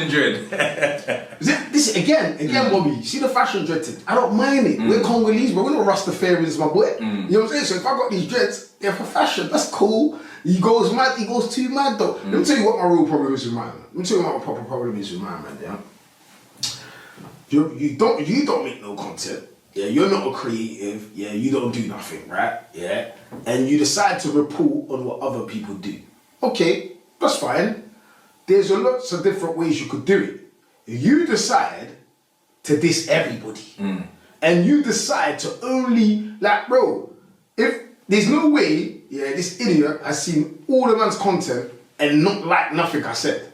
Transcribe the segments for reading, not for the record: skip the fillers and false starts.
dread. This again, Bobby. See the fashion dread thing? I don't mind it. We're Congolese, but we're not Rastafarians, my boy. You know what I'm saying? So if I got these dreads, they're for fashion. That's cool. He goes mad. He goes too mad though. Let me tell you what my real problem is with mine. Let me tell you what my proper problem is with mine, man. Yeah. You don't make no content. Yeah, you're not a creative. Yeah, you don't do nothing, right? Yeah, and you decide to report on what other people do. Okay, that's fine. There's lots of different ways you could do it. You decide to diss everybody, and you decide to only like, bro. If there's no way, yeah, this idiot has seen all the man's content and not like nothing I said.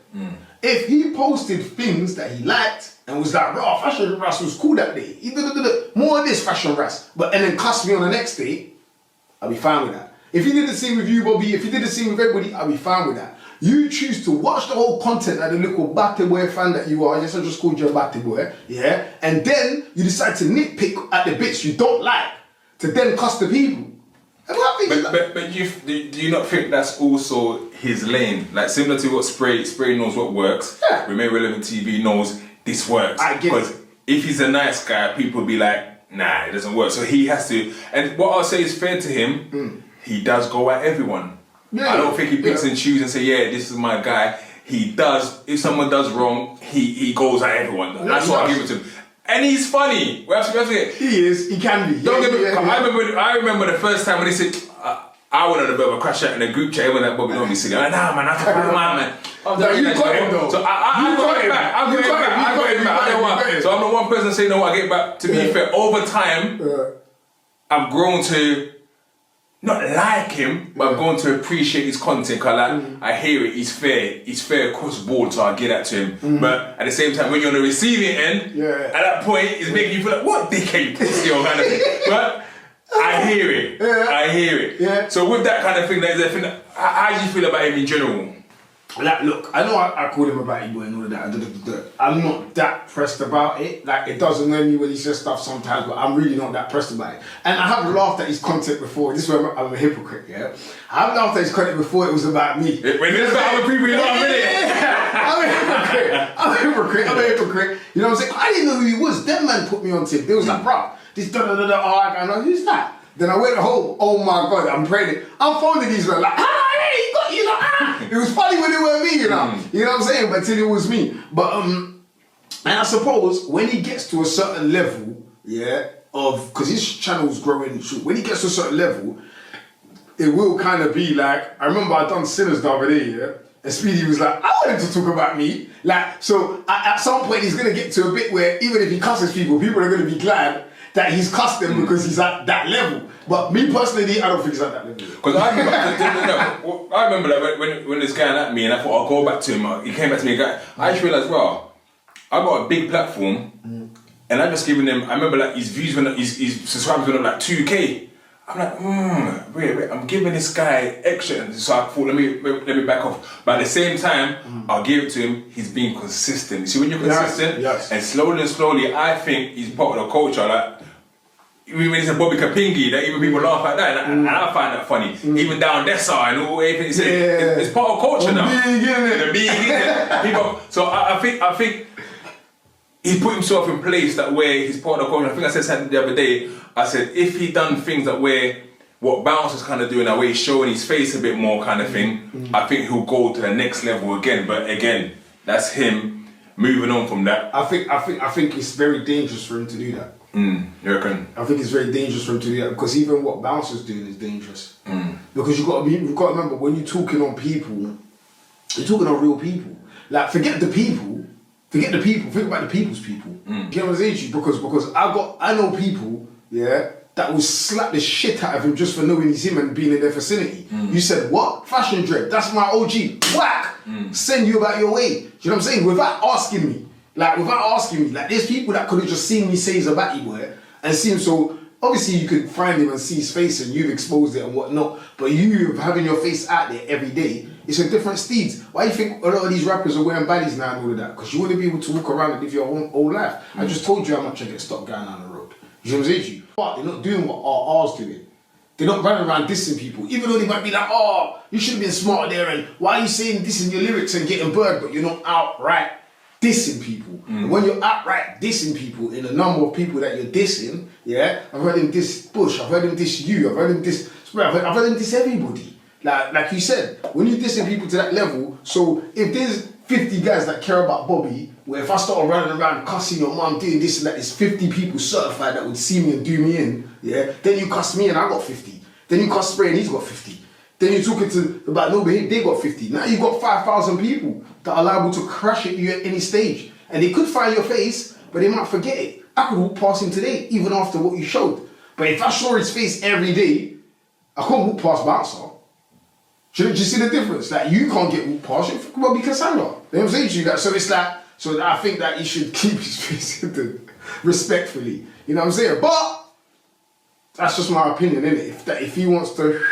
If he posted things that he liked and was like, bro, fashion ras was cool that day. He did more of this fashion ras, and then cussed me on the next day, I'll be fine with that. If he did the same with you, Bobby, if he did the same with everybody, I'll be fine with that. You choose to watch the whole content like the little Batty Boy fan that you are. Yes, I just called you a Batty Boy, yeah? And then you decide to nitpick at the bits you don't like to then cuss the people. But do you not think that's also his lane? Like similar to what Spray knows what works. Yeah. Remain Relevant TV knows this works. I get it. Because if he's a nice guy, people will be like, nah, it doesn't work. So he has to. And what I'll say is fair to him. He does go at everyone. Yeah, I don't think he picks and chooses and say, yeah, this is my guy. He does. If someone does wrong, he goes at everyone. That's what I give it to him. And he's funny. We have to He is. He can be. Don't get me. I remember the first time when he said, I went on a bit of a crash out in a group chat when that Bobby don't be singing. Nah, man, that's a man. No, you got him though. So I got him back. I got him back. So I'm not one person saying no. I get back. To be fair, over time, I've grown to not like him, but I've grown to appreciate his content. Cause I hear it. He's fair across the board, so I get that to him. But at the same time, when you're on the receiving end, at that point, it's making you feel like, what dickhead, you pussy or kind of thing. But I hear it. I hear it. Yeah. So with that kind of thing, there's a thing. How do you feel about him in general? Like, look, I know I called him a batty boy and all of that. I'm not that pressed about it. Like, it does annoy me when he says stuff sometimes, but I'm really not that pressed about it. And I have laughed at his content before. This is where I'm a hypocrite, yeah? I have laughed at his content before it was about me. When it's about other people, you laugh at it. I'm a hypocrite. You know what I'm saying? I didn't know who he was. That man put me on tip. They was like, bro, this da-da-da-da, I know, who's that? Then I went home, oh my God, I'm praying. I'm phoning these men like, he got you, like, It was funny when it were me, you know? You know what I'm saying? But till it was me. But, and I suppose when he gets to a certain level, yeah, because his channel's growing, when he gets to a certain level, it will kind of be like, I remember I done Sinners the other day, yeah? And Speedy was like, I want him to talk about me. Like, so at some point he's going to get to a bit where even if he cusses people are going to be glad that he's cussed them because he's at that level. But me personally, I don't think he's at that level. Because I remember that when this guy at me and I thought I'll go back to him. He came back to me, I just realised, well, I got a big platform and I just given him, I remember like his views went up, his subscribers went up like 2K. I'm like, wait, I'm giving this guy extra. So I thought, let me back off. But at the same time, I'll give it to him, he's being consistent. You see, when you're consistent, and slowly, I think he's part of the culture. Like, when it's a Bobby Kapingi, that even people laugh at that, and I find that funny. Even down there, and all everything he said, it's part of culture now. The big, people. So I think he put himself in place that way. He's part of the culture. I think I said something the other day. I said if he done things that way, what Bounce is kind of doing that way, showing his face a bit more, kind of thing. I think he'll go to the next level again. But again, that's him moving on from that. I think it's very dangerous for him to do that. You reckon? I think it's very dangerous for him to do that because even what Bounce is doing is dangerous. Because you've got to remember when you're talking on people, you're talking on real people. Like forget the people, think about the people's people. Do you know what I'm saying to you? Because I know people, yeah, that will slap the shit out of him just for knowing he's him and being in their vicinity. You said, what? Fashion dread, that's my OG. Whack! Send you about your way. Do you know what I'm saying? Without asking me. Like, there's people that could have just seen me say he's a batty boy and see him. So, obviously, you could find him and see his face and you've exposed it and whatnot. But you having your face out there every day, it's a different steeds. Why do you think a lot of these rappers are wearing baddies now and all of that? Because you wouldn't be able to walk around and live your whole life. I just told you how much I get stopped going down the road. You know what I'm saying to you? But they're not doing what RR's doing. They're not running around dissing people. Even though they might be like, oh, you should have been smarter there and why are you saying this in your lyrics and getting bird, but you're not outright dissing people. And when you're outright dissing people in the number of people that you're dissing, yeah, I've heard him diss Bush, I've heard him diss you, I've heard him diss, I've heard him diss everybody. Like you said, when you're dissing people to that level, so if there's 50 guys that care about Bobby, where if I start running around cussing your mum, doing this and that, there's 50 people certified that would see me and do me in, yeah, then you cuss me and I got 50. Then you cuss Spray and he's got 50. Then you're talking to about No Behave, they got 50. Now you've got 5,000 people that are liable to crash at you at any stage. And they could find your face, but they might forget it. I could walk past him today, even after what you showed. But if I saw his face every day, I can't walk past Bouncer. Do you see the difference? Like, you can't get walked past, you well be Cassandra. You know what I'm saying to you? That, so it's like, so I think that he should keep his face hidden respectfully. You know what I'm saying? But that's just my opinion, innit? If he wants to.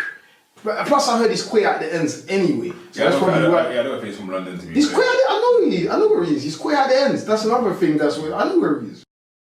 But plus, I heard he's queer at the ends anyway. So that's probably why. Yeah, I don't think he's from London to be He's queer. I know where he is. He's queer at the ends. That's another thing. That's where I know where he is.